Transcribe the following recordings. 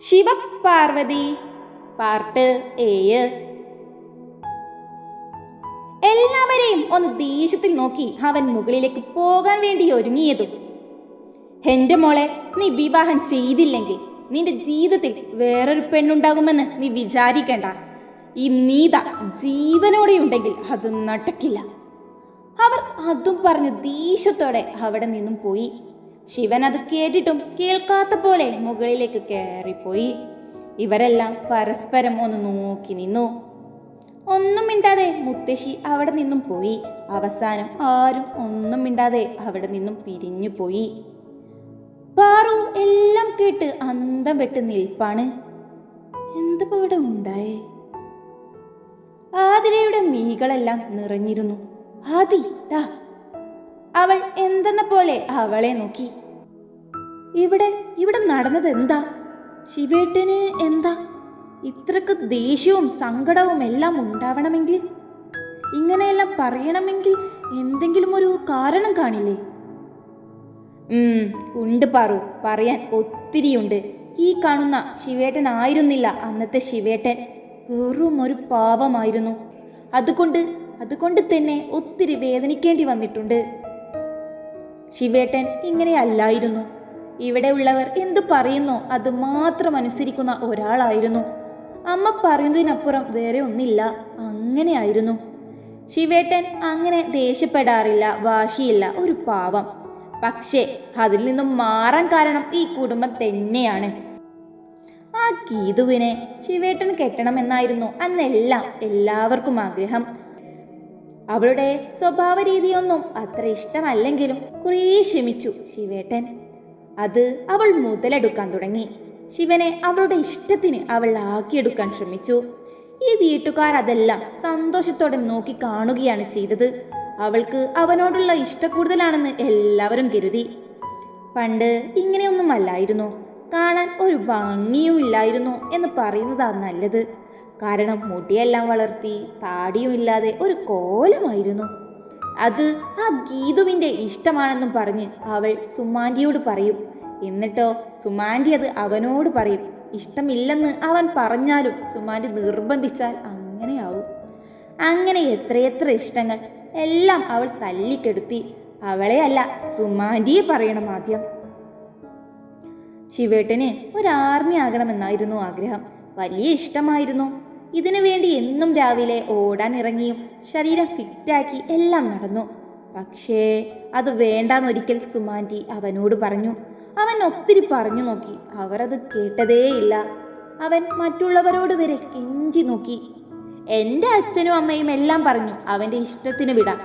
Shivaparvathi part 7. എല്ലാവരെയും ഒന്ന് ദേഷ്യത്തിൽ നോക്കി അവൻ മുകളിലേക്ക് പോകാൻ വേണ്ടി ഒരുങ്ങിയതും, എന്റെ മോളെ, നീ വിവാഹം ചെയ്തില്ലെങ്കിൽ നിന്റെ ജീവിതത്തിൽ വേറൊരു പെണ്ണുണ്ടാകുമെന്ന് നീ വിചാരിക്കണ്ട. ഈ നീത ജീവനോടെ ഉണ്ടെങ്കിൽ അത് നടക്കില്ല. അവർ അതും പറഞ്ഞ് ദേഷ്യത്തോടെ അവിടെ നിന്നും പോയി. ശിവൻ അത് കേട്ടിട്ടും കേൾക്കാത്ത പോലെ മുകളിലേക്ക് കയറിപ്പോയി. ഇവരെല്ലാം പരസ്പരം ഒന്ന് നോക്കി നിന്നു. ഒന്നും മിണ്ടാതെ മുത്തശ്ശി അവിടെ നിന്നും പോയി. അവസാനം ആരും ഒന്നും മിണ്ടാതെ അവിടെ നിന്നും പിരിഞ്ഞു പോയി. പാറു എല്ലാം കേട്ട് അന്തം വെട്ട് നിൽപ്പാണ്. എന്താ ഇവിടെ ഉണ്ടായേ? ആതിരയുടെ മീകളെല്ലാം നിറഞ്ഞിരുന്നു. ആദി ടാ, അവൾ എന്തെന്ന പോലെ അവളെ നോക്കി. ഇവിടെ നടന്നത് എന്താ? ശിവേട്ടന് എന്താ ഇത്രക്ക് ദേഷ്യവും സങ്കടവും എല്ലാം ഉണ്ടാവണമെങ്കിൽ, ഇങ്ങനെയെല്ലാം പറയണമെങ്കിൽ എന്തെങ്കിലും ഒരു കാരണം കാണില്ലേ? ഉണ്ട് പാറു, പറയാൻ ഒത്തിരിയുണ്ട്. ഈ കാണുന്ന ശിവേട്ടൻ ആയിരുന്നില്ല അന്നത്തെ ശിവേട്ടൻ. വെറും ഒരു പാവമായിരുന്നു. അതുകൊണ്ട് തന്നെ ഒത്തിരി വേദനിക്കേണ്ടി വന്നിട്ടുണ്ട്. ശിവേട്ടൻ ഇങ്ങനെയല്ലായിരുന്നു. ഇവിടെ ഉള്ളവർ എന്തു പറയുന്നോ അത് മാത്രം അനുസരിക്കുന്ന ഒരാളായിരുന്നു. അമ്മ പറയുന്നതിനപ്പുറം വേറെ ഒന്നില്ല. അങ്ങനെയായിരുന്നു ശിവേട്ടൻ. അങ്ങനെ ദേഷ്യപ്പെടാറില്ല, വാശിയില്ല, ഒരു പാവം. പക്ഷേ അതിൽ നിന്നും മാറാൻ കാരണം ഈ കുടുംബം തന്നെയാണ്. ആ ഗീതുവിനെ ശിവേട്ടൻ കെട്ടണമെന്നായിരുന്നു അന്നെല്ലാം എല്ലാവർക്കും ആഗ്രഹം. അവളുടെ സ്വഭാവ രീതിയൊന്നും അത്ര ഇഷ്ടമല്ലെങ്കിലും കുറേ ക്ഷമിച്ചു ശിവേട്ടൻ. അത് അവൾ മുതലെടുക്കാൻ തുടങ്ങി. ശിവനെ അവളുടെ ഇഷ്ടത്തിന് അവൾ ആക്കിയെടുക്കാൻ ശ്രമിച്ചു. ഈ വീട്ടുകാർ അതെല്ലാം സന്തോഷത്തോടെ നോക്കി കാണുകയാണ് ചെയ്തത്. അവൾക്ക് അവനോടുള്ള ഇഷ്ടക്കൂടുതലാണെന്ന് എല്ലാവരും കരുതി. പണ്ട് ഇങ്ങനെയൊന്നും അല്ലായിരുന്നു. കാണാൻ ഒരു ഭംഗിയും ഇല്ലായിരുന്നു എന്ന് പറയുന്നതാ നല്ലത്. കാരണം മുടിയെല്ലാം വളർത്തി താടിയുമില്ലാതെ ഒരു കോലമായിരുന്നു. അത് ആ ഗീതുവിൻ്റെ ഇഷ്ടമാണെന്നും പറഞ്ഞ് അവൾ സുമാൻറ്റിയോട് പറയും. എന്നിട്ടോ സുമാൻറ്റി അത് അവനോട് പറയും. ഇഷ്ടമില്ലെന്ന് അവൻ പറഞ്ഞാലും സുമാൻറ്റി നിർബന്ധിച്ചാൽ അങ്ങനെയാവും. അങ്ങനെ എത്രയെത്ര ഇഷ്ടങ്ങൾ എല്ലാം അവൾ തല്ലിക്കെടുത്തി. അവളെ അല്ല, സുമാൻറ്റിയെ പറയണം ആദ്യം. ശിവേട്ടന് ഒരു ആർമി ആകണമെന്നായിരുന്നു ആഗ്രഹം. വലിയ ഇഷ്ടമായിരുന്നു. ഇതിനു വേണ്ടി എന്നും രാവിലെ ഓടാൻ ഇറങ്ങിയും ശരീരം ഫിറ്റാക്കി എല്ലാം നടന്നു. പക്ഷേ അത് വേണ്ടാന്നൊരിക്കൽ സുമാൻറ്റി അവനോട് പറഞ്ഞു. അവൻ ഒത്തിരി പറഞ്ഞു നോക്കി. അവർ അത് കേട്ടതേയില്ല. അവൻ മറ്റുള്ളവരോട് വരെ കെഞ്ചി നോക്കി. എൻ്റെ അച്ഛനും അമ്മയും എല്ലാം പറഞ്ഞു അവൻ്റെ ഇഷ്ടത്തിന് വിടാം.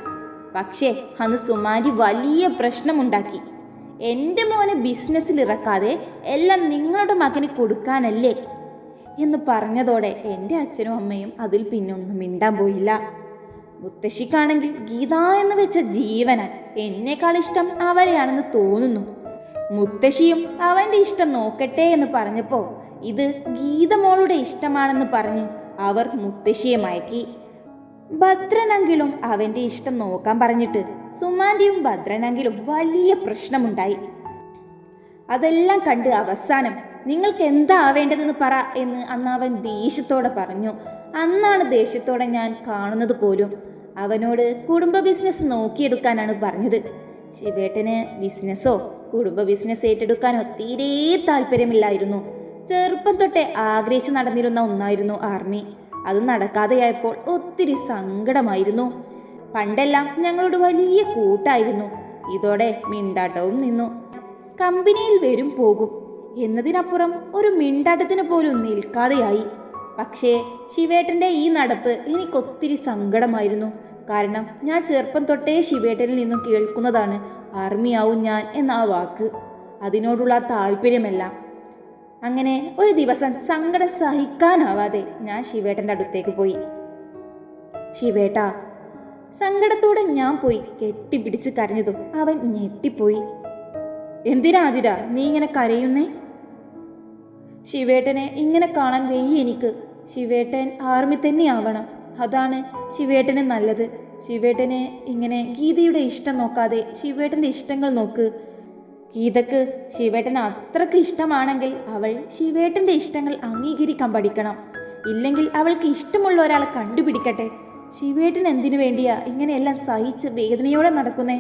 പക്ഷേ അന്ന് സുമാൻറ്റി വലിയ പ്രശ്നമുണ്ടാക്കി. എൻ്റെ മോനെ ബിസിനസ്സിൽ ഇറക്കാതെ എല്ലാം നിങ്ങളുടെ മകന് കൊടുക്കാനല്ലേ എന്ന് പറഞ്ഞതോടെ എൻ്റെ അച്ഛനും അമ്മയും അതിൽ പിന്നൊന്നും മിണ്ടാൻ പോയില്ല. മുത്തശ്ശിക്കാണെങ്കിൽ ഗീത എന്ന് വെച്ച ജീവനാൻ. എന്നേക്കാൾ ഇഷ്ടം അവളെയാണെന്ന് തോന്നുന്നു. മുത്തശ്ശിയും അവൻ്റെ ഇഷ്ടം നോക്കട്ടെ എന്ന് പറഞ്ഞപ്പോൾ ഇത് ഗീത മോളുടെ ഇഷ്ടമാണെന്ന് പറഞ്ഞ് അവർ മുത്തശ്ശിയെ മയക്കി. ഭദ്രനെങ്കിലും അവൻ്റെ ഇഷ്ടം നോക്കാൻ പറഞ്ഞിട്ട് സുമാൻറ്റിയും ഭദ്രനെങ്കിലും വലിയ പ്രശ്നമുണ്ടായി. അതെല്ലാം കണ്ട് അവസാനം നിങ്ങൾക്ക് എന്താ ആവേണ്ടതെന്ന് പറ എന്ന് അന്ന് അവൻ ദേഷ്യത്തോടെ പറഞ്ഞു. അന്നാണ് ദേഷ്യത്തോടെ ഞാൻ കാണുന്നത് പോലും. അവനോട് കുടുംബ ബിസിനസ് നോക്കിയെടുക്കാനാണ് പറഞ്ഞത്. ശിവേട്ടന് ബിസിനസ്സോ കുടുംബ ബിസിനസ് ഏറ്റെടുക്കാനോ തീരെ താല്പര്യമില്ലായിരുന്നു. ചെറുപ്പം തൊട്ടേ ആഗ്രഹിച്ചു നടന്നിരുന്ന ഒന്നായിരുന്നു ആർമി. അത് നടക്കാതെയായപ്പോൾ ഒത്തിരി സങ്കടമായിരുന്നു. പണ്ടെല്ലാം ഞങ്ങളോട് വലിയ കൂട്ടായിരുന്നു. ഇതോടെ മിണ്ടാട്ടവും നിന്നു. കമ്പനിയിൽ വരും പോകും എന്നതിനപ്പുറം ഒരു മിണ്ടാട്ടത്തിന് പോലും നിൽക്കാതെയായി. പക്ഷേ ശിവേട്ടൻ്റെ ഈ നടപ്പ് എനിക്കൊത്തിരി സങ്കടമായിരുന്നു. കാരണം ഞാൻ ചെറുപ്പം തൊട്ടേ ശിവേട്ടനിൽ നിന്നും കേൾക്കുന്നതാണ് ആർമിയാവും ഞാൻ എന്ന ആ വാക്ക്. അതിനോടുള്ള താല്പര്യമെല്ലാം. അങ്ങനെ ഒരു ദിവസം സങ്കടം സഹിക്കാനാവാതെ ഞാൻ ശിവേട്ടൻ്റെ അടുത്തേക്ക് പോയി. ശിവേട്ടാ, സങ്കടത്തോടെ ഞാൻ പോയി കെട്ടിപ്പിടിച്ച് കരഞ്ഞതും അവൻ ഞെട്ടിപ്പോയി. എന്തിനാ ആതിര നീ ഇങ്ങനെ കരയുന്നേ? ശിവേട്ടനെ ഇങ്ങനെ കാണാൻ വയ്യ എനിക്ക്. ശിവേട്ടൻ ആർമി തന്നെയാവണം. അതാണ് ശിവേട്ടന് നല്ലത്. ശിവേട്ടനെ ഇങ്ങനെ ഗീതയുടെ ഇഷ്ടം നോക്കാതെ ശിവേട്ടൻ്റെ ഇഷ്ടങ്ങൾ നോക്ക്. ഗീതക്ക് ശിവേട്ടന് അത്രക്ക് ഇഷ്ടമാണെങ്കിൽ അവൾ ശിവേട്ടൻ്റെ ഇഷ്ടങ്ങൾ അംഗീകരിക്കാൻ പഠിക്കണം. ഇല്ലെങ്കിൽ അവൾക്ക് ഇഷ്ടമുള്ള ഒരാളെ കണ്ടുപിടിക്കട്ടെ. ശിവേട്ടൻ എന്തിനു വേണ്ടിയാ ഇങ്ങനെയെല്ലാം സഹിച്ച് വേദനയോടെ നടക്കുന്നേ?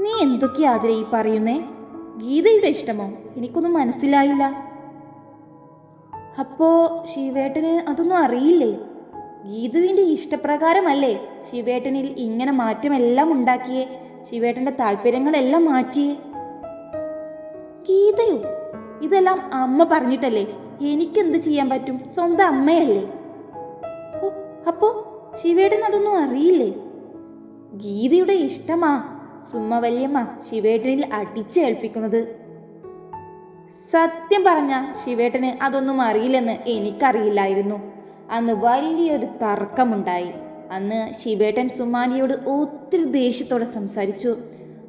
നീ എന്തൊക്കെയാ ആതിര ഈ പറയുന്നേ? ഗീതയുടെ ഇഷ്ടമോ? എനിക്കൊന്നും മനസ്സിലായില്ല. അപ്പോ ശിവേട്ടന് അതൊന്നും അറിയില്ലേ? ഗീതുവിൻ്റെ ഇഷ്ടപ്രകാരമല്ലേ ശിവേട്ടനിൽ ഇങ്ങനെ മാറ്റമെല്ലാം ഉണ്ടാക്കിയേ, ശിവേട്ടൻ്റെ താല്പര്യങ്ങളെല്ലാം മാറ്റിയേ? ഗീതയോ? ഇതെല്ലാം അമ്മ പറഞ്ഞിട്ടല്ലേ? എനിക്കെന്ത് ചെയ്യാൻ പറ്റും? സ്വന്തം അമ്മയല്ലേ. ഓ, അപ്പോ ശിവേട്ടൻ അതൊന്നും അറിയില്ലേ? ഗീതയുടെ ഇഷ്ടമാ സുമ്മ വല്യമ്മ ശിവേട്ടനിൽ അടിച്ചേൽപ്പിക്കുന്നത്. സത്യം പറഞ്ഞ ശിവേട്ടന് അതൊന്നും അറിയില്ലെന്ന് എനിക്കറിയില്ലായിരുന്നു. അന്ന് വലിയൊരു തർക്കമുണ്ടായി. അന്ന് ശിവേട്ടൻ സുമാനിയോട് ഒത്തിരി ദേഷ്യത്തോടെ സംസാരിച്ചു.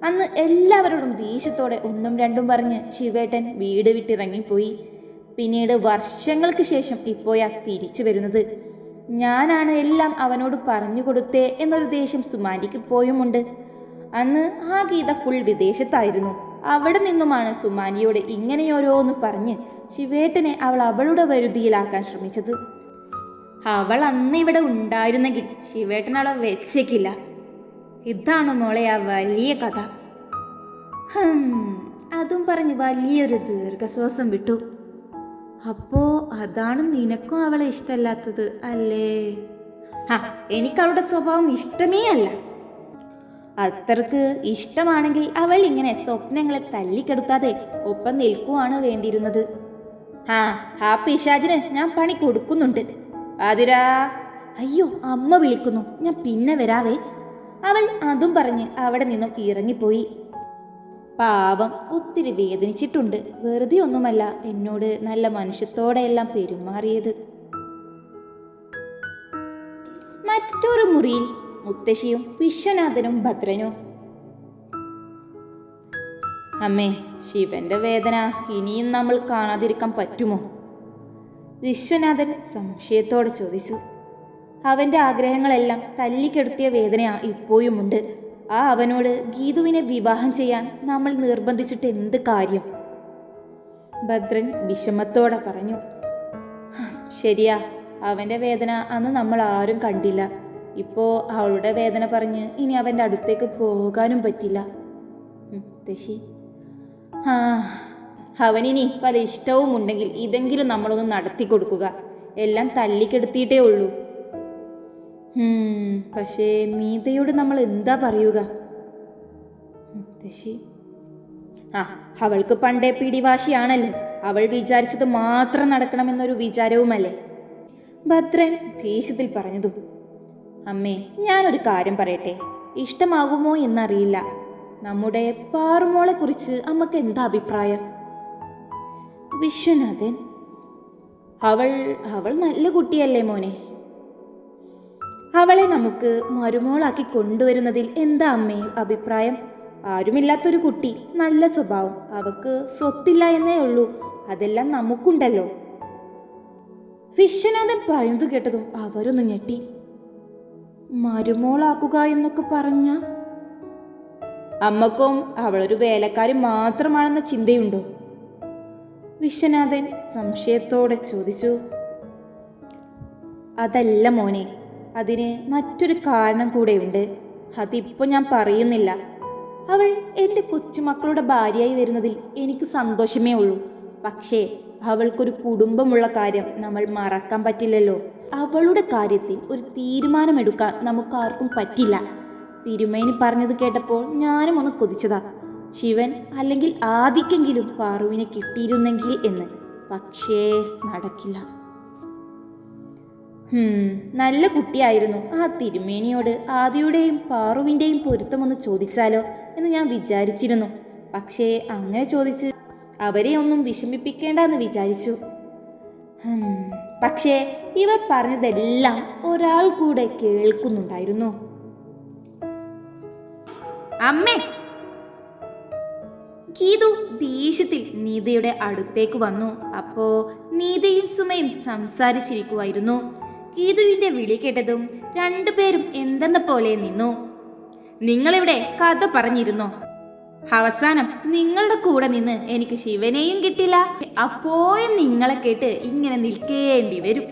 അന്ന് എല്ലാവരോടും ദേഷ്യത്തോടെ ഒന്നും രണ്ടും പറഞ്ഞ് ശിവേട്ടൻ വീട് വിട്ടിറങ്ങിപ്പോയി. പിന്നീട് വർഷങ്ങൾക്ക് ശേഷം ഇപ്പോഴാ തിരിച്ചു വരുന്നത്. ഞാനാണ് എല്ലാം അവനോട് പറഞ്ഞു കൊടുത്തേ എന്നൊരു ദേഷ്യം സുമാനിക്ക് ഇപ്പോഴുമുണ്ട്. അന്ന് ആ ഗീത ഫുൾ വിദേശത്തായിരുന്നു. അവിടെ നിന്നുമാണ് സുമാനിയോട് ഇങ്ങനെയോരോന്ന് പറഞ്ഞ് ശിവേട്ടനെ അവളുടെ വരുതിയിലാക്കാൻ ശ്രമിച്ചത്. അവൾ അന്ന് ഇവിടെ ഉണ്ടായിരുന്നെങ്കിൽ ശിവേട്ടൻ അവളെ വെച്ചേക്കില്ല. ഇതാണ് മോളെ ആ വലിയ കഥ. അതും പറഞ്ഞ് വലിയൊരു ദീർഘശ്വാസം വിട്ടു. അപ്പോ അതാണ് നിനക്കും അവളെ ഇഷ്ടമല്ലാത്തത് അല്ലേ? എനിക്ക് അവളുടെ സ്വഭാവം ഇഷ്ടമേ അല്ല. അത്രക്ക് ഇഷ്ടമാണെങ്കിൽ അവൾ ഇങ്ങനെ സ്വപ്നങ്ങളെ തല്ലിക്കെടുത്താതെ ഒപ്പം നിൽക്കുവാണ് വേണ്ടിയിരുന്നത്. ആ പിശാചിന് ഞാൻ പണി കൊടുക്കുന്നുണ്ട്. ആതിരാ, അയ്യോ അമ്മ വിളിക്കുന്നു, ഞാൻ പിന്നെ വരാവേ. അവൾ അതും പറഞ്ഞ് അവിടെ നിന്നും ഇറങ്ങിപ്പോയി. പാവം, ഒത്തിരി വേദനിച്ചിട്ടുണ്ട്. വെറുതെ ഒന്നുമല്ല എന്നോട് നല്ല മനുഷ്യത്തോടെയെല്ലാം പെരുമാറിയത്. മറ്റൊരു മുറിയിൽ മുത്തശ്ശിയും വിശ്വനാഥനും ഭദ്രനും. അമ്മേ, ശിവന്റെ വേദന ഇനിയും നമ്മൾ കാണാതിരിക്കാൻ പറ്റുമോ? വിശ്വനാഥൻ സംശയത്തോടെ ചോദിച്ചു. അവന്റെ ആഗ്രഹങ്ങളെല്ലാം തല്ലിക്കെടുത്തിയ വേദന ഇപ്പോഴുമുണ്ട്. അവനോട് ഗീതുവിനെ വിവാഹം ചെയ്യാൻ നമ്മൾ നിർബന്ധിച്ചിട്ട് എന്ത് കാര്യം? ഭദ്രൻ വിഷമത്തോടെ പറഞ്ഞു. ശരിയാ, അവന്റെ വേദന അന്ന് നമ്മൾ ആരും കണ്ടില്ല. ഇപ്പോൾ അവളുടെ വേദന പറഞ്ഞ് ഇനി അവൻ്റെ അടുത്തേക്ക് പോകാനും പറ്റില്ല. മുത്തശ്ശി, അവനിനി പല ഇഷ്ടവും ഉണ്ടെങ്കിൽ ഇതെങ്കിലും നമ്മളൊന്ന് നടത്തി കൊടുക്കുക. എല്ലാം തല്ലിക്കെടുത്തിയിട്ടേ ഉള്ളൂ. പക്ഷേ നീതയോട് നമ്മൾ എന്താ പറയുക? മുത്തശ്ശി, അവൾക്ക് പണ്ടേ പിടിവാശിയാണല്ലോ. അവൾ വിചാരിച്ചത് മാത്രം നടക്കണമെന്നൊരു വിചാരവുമല്ലേ? ഭദ്രൻ ദേഷ്യത്തിൽ പറഞ്ഞതും. അമ്മേ, ഞാനൊരു കാര്യം പറയട്ടെ. ഇഷ്ടമാകുമോ എന്നറിയില്ല. നമ്മുടെ പാറുമോളെ കുറിച്ച് അമ്മക്ക് എന്താ അഭിപ്രായം? വിശ്വനാഥൻ, അവൾ നല്ല കുട്ടിയല്ലേ മോനെ. അവളെ നമുക്ക് മരുമോളാക്കി കൊണ്ടുവരുന്നതിൽ എന്താ അമ്മേ അഭിപ്രായം? ആരുമില്ലാത്തൊരു കുട്ടി, നല്ല സ്വഭാവം, അവക്ക് സ്വത്തില്ല എന്നേ ഉള്ളൂ. അതെല്ലാം നമുക്കുണ്ടല്ലോ. വിശ്വനാഥൻ പറയുന്നത് കേട്ടതും അവരൊന്ന് ഞെട്ടി. മരുമോളാക്കുക എന്നൊക്കെ പറഞ്ഞ അമ്മക്കും അവളൊരു വേലക്കാരി മാത്രമാണെന്ന ചിന്തയുണ്ടോ? വിശ്വനാഥൻ സംശയത്തോടെ ചോദിച്ചു. അതല്ല മോനെ, അതിന് മറ്റൊരു കാരണം കൂടെയുണ്ട്. അതിപ്പോൾ ഞാൻ പറയുന്നില്ല. അവൾ എൻ്റെ കൊച്ചുമക്കളുടെ ഭാര്യയായി വരുന്നതിൽ എനിക്ക് സന്തോഷമേ ഉള്ളൂ. പക്ഷേ അവൾക്കൊരു കുടുംബമുള്ള കാര്യം നമ്മൾ മറക്കാൻ പറ്റില്ലല്ലോ. അവളുടെ കാര്യത്തിൽ ഒരു തീരുമാനമെടുക്കാൻ നമുക്കാർക്കും പറ്റില്ല. തിരുമേനി പറഞ്ഞത് കേട്ടപ്പോൾ ഞാനും ഒന്ന് കൊതിച്ചതാ. ശിവൻ അല്ലെങ്കിൽ ആദിക്കെങ്കിലും പാറുവിനെ കിട്ടിയിരുന്നെങ്കിൽ എന്ന്. പക്ഷേ നടക്കില്ല. നല്ല കുട്ടിയായിരുന്നു. ആ തിരുമേനിയോട് ആദിയുടെയും പാറുവിൻ്റെയും പൊരുത്തമൊന്ന് ചോദിച്ചാലോ എന്ന് ഞാൻ വിചാരിച്ചിരുന്നു. പക്ഷേ അങ്ങനെ ചോദിച്ച് അവരെ ഒന്നും വിഷമിപ്പിക്കേണ്ടെന്ന് വിചാരിച്ചു. പക്ഷേ ഇവർ പറഞ്ഞതെല്ലാം ഒരാൾ കൂടെ കേൾക്കുന്നുണ്ടായിരുന്നു. അമ്മേ! ഗീതു ദേഷ്യത്തിൽ നീതയുടെ അടുത്തേക്ക് വന്നു. അപ്പോ നീതയും സുമയും സംസാരിച്ചിരിക്കുമായിരുന്നു. ഗീതുവിന്റെ വിളി കേട്ടതും രണ്ടുപേരും എന്തെന്ന പോലെ നിന്നു. നിങ്ങളിവിടെ കഥ പറഞ്ഞിരുന്നോ? അവസാനം നിങ്ങളുടെ കൂടെ നിന്ന് എനിക്ക് ശിവനെയും കിട്ടില്ല, അപ്പോഴും നിങ്ങളെ കേട്ട് ഇങ്ങനെ നിൽക്കേണ്ടി വരും.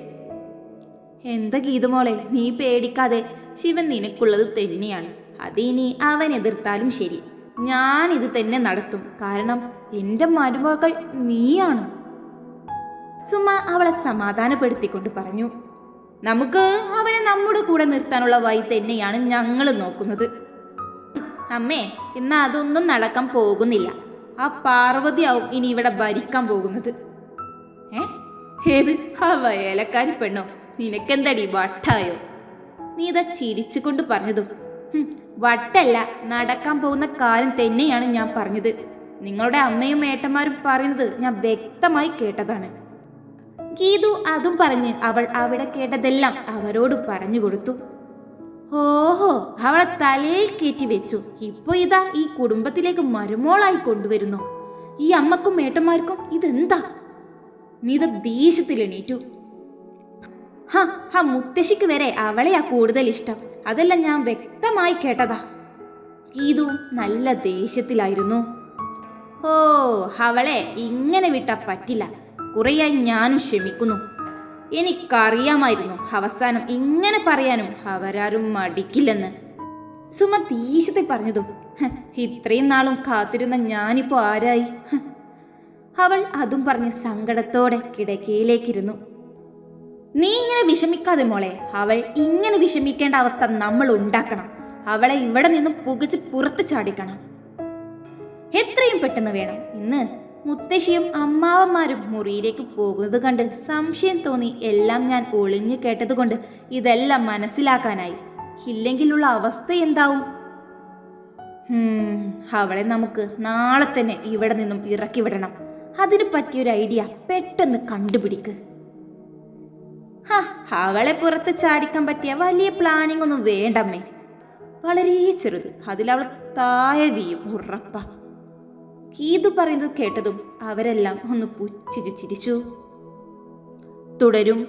എന്താ ഗീതുമോളെ, നീ പേടിക്കാതെ, ശിവൻ നിനക്കുള്ളത് തന്നെയാണ്. അതിനി അവൻ എതിർത്താലും ശരി, ഞാനിത് തന്നെ നടത്തും. കാരണം എൻ്റെ മരുമകൾ നീയാണ്. സുമ അവളെ സമാധാനപ്പെടുത്തിക്കൊണ്ട് പറഞ്ഞു. നമുക്ക് അവനെ നമ്മുടെ കൂടെ നിർത്താനുള്ള വഴി തന്നെയാണ് ഞങ്ങൾ നോക്കുന്നത്. അമ്മേ, ഇന്ന് അതൊന്നും നടക്കാൻ പോകുന്നില്ല. ആ പാർവതിയാവും ഇനി ഇവിടെ ഭരിക്കാൻ പോകുന്നത്. ഏത് ആ വേലക്കാരി പെണ്ണോ? നിനക്കെന്തടി വട്ടായോ? നീ ഇതാ ചിരിച്ചുകൊണ്ട് പറഞ്ഞതും. വട്ടല്ല, നടക്കാൻ പോകുന്ന കാര്യം തന്നെയാണ് ഞാൻ പറഞ്ഞത്. നിങ്ങളുടെ അമ്മയും ഏട്ടന്മാരും പറയുന്നത് ഞാൻ വ്യക്തമായി കേട്ടതാണ്. ഗീതു അതും പറഞ്ഞ് അവൾ അവിടെ കേട്ടതെല്ലാം അവരോട് പറഞ്ഞു കൊടുത്തു. ഓഹോ, അവളെ തലയിൽ കയറ്റി വെച്ചു. ഇപ്പൊ ഇതാ ഈ കുടുംബത്തിലേക്ക് മരുമോളായി കൊണ്ടുവരുന്നു. ഈ അമ്മക്കും ഏട്ടന്മാർക്കും ഇതെന്താ? നീ ഇത് ദേഷ്യത്തിൽ എണീറ്റു. മുത്തശ്ശിക്ക് വരെ അവളെയാ കൂടുതൽ ഇഷ്ടം. അതെല്ലാം ഞാൻ വ്യക്തമായി കേട്ടതാ. ഗീതു നല്ല ദേഷ്യത്തിലായിരുന്നു. ഓ, അവളെ ഇങ്ങനെ വിട്ടാ പറ്റില്ല. കുറേയായി ഞാനും ക്ഷമിക്കുന്നു. എനിക്കറിയാമായിരുന്നു അവസാനം ഇങ്ങനെ പറയാനും അവരാരും മടിക്കില്ലെന്ന്. സുമ ദേഷ്യത്തിൽ പറഞ്ഞതും, ഇത്രയും നാളും കാത്തിരുന്ന ഞാനിപ്പോ ആരായി? അവൾ അതും പറഞ്ഞ് സങ്കടത്തോടെ കിടക്കയിലേക്കിരുന്നു. നീ ഇങ്ങനെ വിഷമിക്കാതെ മോളെ. അവൾ ഇങ്ങനെ വിഷമിക്കേണ്ട അവസ്ഥ നമ്മൾ ഉണ്ടാക്കണം. അവളെ ഇവിടെ നിന്നും പുകച്ച് പുറത്ത് ചാടിക്കണം. എത്രയും പെട്ടെന്ന് വേണം. ഇന്ന് മുത്തശ്ശിയും അമ്മാവന്മാരും മുറിയിലേക്ക് പോകുന്നത് കണ്ട് സംശയം തോന്നി. എല്ലാം ഞാൻ ഒളിഞ്ഞു കേട്ടതുകൊണ്ട് ഇതെല്ലാം മനസ്സിലാക്കാനായി. ഇല്ലെങ്കിലുള്ള അവസ്ഥ എന്താവും? അവളെ നമുക്ക് നാളെ തന്നെ ഇവിടെ നിന്നും ഇറക്കി വിടണം. അതിന് പറ്റിയൊരു ഐഡിയ പെട്ടെന്ന് കണ്ടുപിടിക്ക്. അവളെ പുറത്ത് ചാടിക്കാൻ പറ്റിയ വലിയ പ്ലാനിങ് ഒന്നും വേണ്ടമ്മേ. വളരെ ചെറുത്, അതിലവൾ താഴെ വീയും ഉറപ്പാ. ഗീതു പറയുന്നത് കേട്ടതും അവരെല്ലാം ഒന്ന് പുച്ഛിച്ചു ചിരിച്ചു. തുടരും.